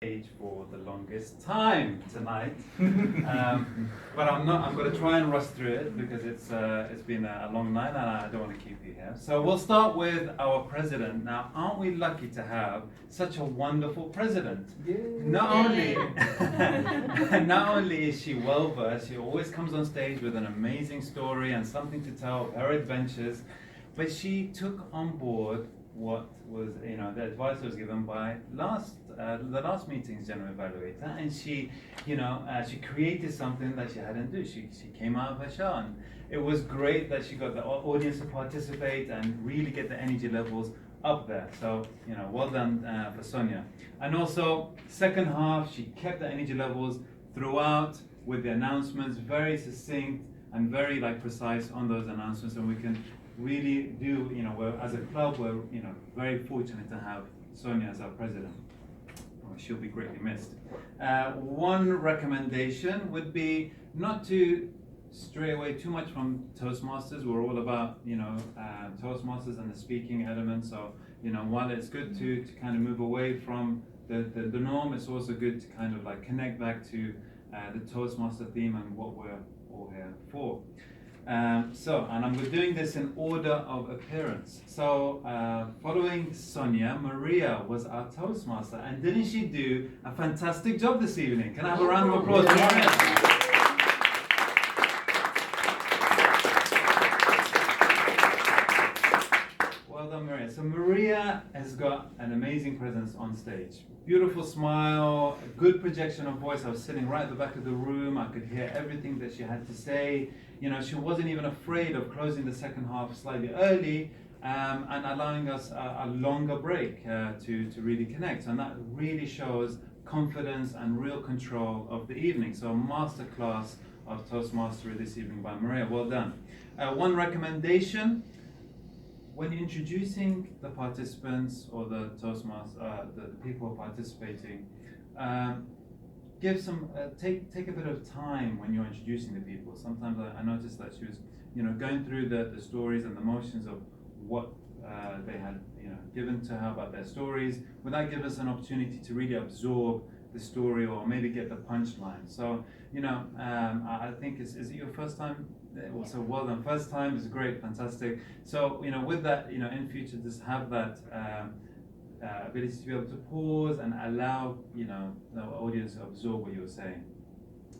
stage for the longest time tonight. But I'm not. I'm going to try and rush through it because it's been a long night and I don't want to keep you here. So we'll start with our president. Now, aren't we lucky to have such a wonderful president? Not only not only is she well versed, she always comes on stage with an amazing story and something to tell of her adventures, but she took on board what was, the advice was given by the last meeting's general evaluator, and she created something that she hadn't do. She came out of her shell, and it was great that she got the audience to participate and really get the energy levels up there. So, well done for Sonia. And also, second half, she kept the energy levels throughout with the announcements, very succinct and very precise on those announcements, and we can really do, as a club, we're very fortunate to have Sonia as our president. She'll be greatly missed. One recommendation would be not to stray away too much from Toastmasters. We're all about Toastmasters and the speaking element. So while it's good to kind of move away from the norm, it's also good to kind of connect back to the Toastmaster theme and what we're all here for. And I'm doing this in order of appearance. So, following Sonia, Maria was our Toastmaster, and didn't she do a fantastic job this evening? Can I have a round of applause for Maria? Well done, Maria. So Maria has got an amazing presence on stage. Beautiful smile, a good projection of voice. I was sitting right at the back of the room. I could hear everything that she had to say. She wasn't even afraid of closing the second half slightly early and allowing us a longer break to really connect. And that really shows confidence and real control of the evening. So a masterclass of Toastmastery this evening by Maria. Well done. One recommendation: when you're introducing the participants or the Toastmasters, the people participating, give some take a bit of time when you're introducing the people. Sometimes I noticed that she was going through the stories and the motions of what they had given to her about their stories, without giving us an opportunity to really absorb the story or maybe get the punchline. So I think is it your first time? So well done. First time is great, fantastic. So with that, in future, just have that ability to be able to pause and allow the audience to absorb what you were saying.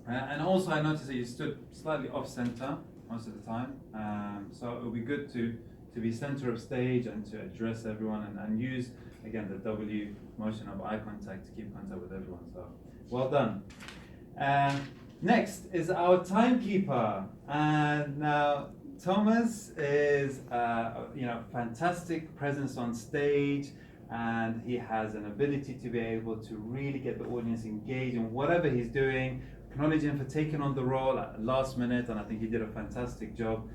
And also, I noticed that you stood slightly off center most of the time. So it would be good to be center of stage and to address everyone and use again the W motion of eye contact to keep contact with everyone. So well done. Next is our timekeeper, and now Thomas is fantastic presence on stage, and he has an ability to be able to really get the audience engaged in whatever he's doing. Acknowledge him for taking on the role at the last minute, and I think he did a fantastic job,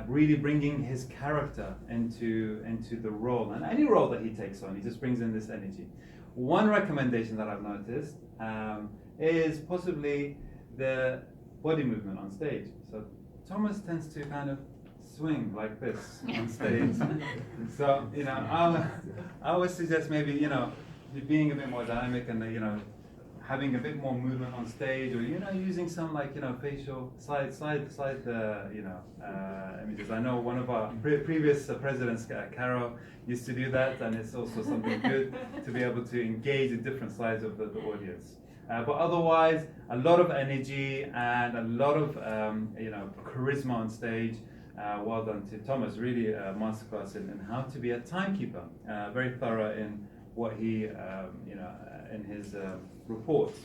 really bringing his character into the role, and any role that he takes on, he just brings in this energy. One recommendation that I've noticed is possibly the body movement on stage. So Thomas tends to kind of swing like this on stage. So I would suggest maybe being a bit more dynamic and having a bit more movement on stage, or using some facial slide images. I know one of our previous presidents, Carol, used to do that, and it's also something good to be able to engage the different sides of the audience. But otherwise, a lot of energy and a lot of charisma on stage. Well done to Thomas. Really a masterclass in how to be a timekeeper. Very thorough in what he in his reports.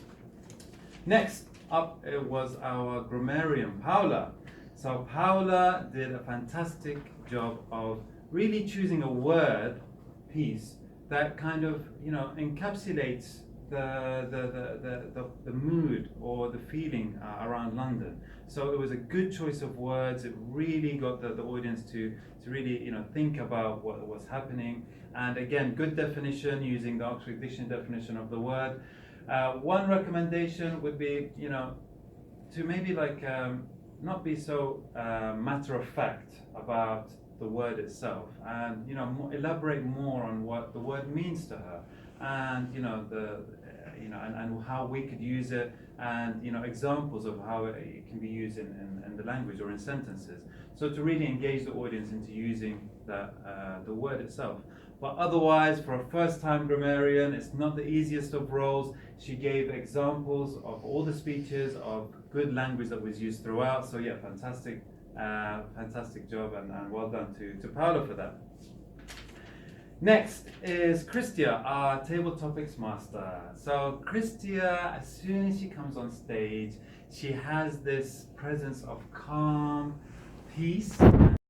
Next up, it was our grammarian, Paula. So Paula did a fantastic job of really choosing a word piece that kind of encapsulates the mood or the feeling around London. So it was a good choice of words. It really got the audience to really think about what was happening. And again, good definition using the Oxford Dictionary definition of the word. One recommendation would be to maybe not be so matter of fact about the word itself, and elaborate more on what the word means to her, and and how we could use it, and examples of how it can be used in the language or in sentences. So to really engage the audience into using the word itself. But otherwise, for a first-time grammarian, it's not the easiest of roles. She gave examples of all the speeches of good language that was used throughout. So yeah, fantastic job, and well done to Paolo for that. Next is Christia, our table topics master. So Christia, as soon as she comes on stage, she has this presence of calm, peace,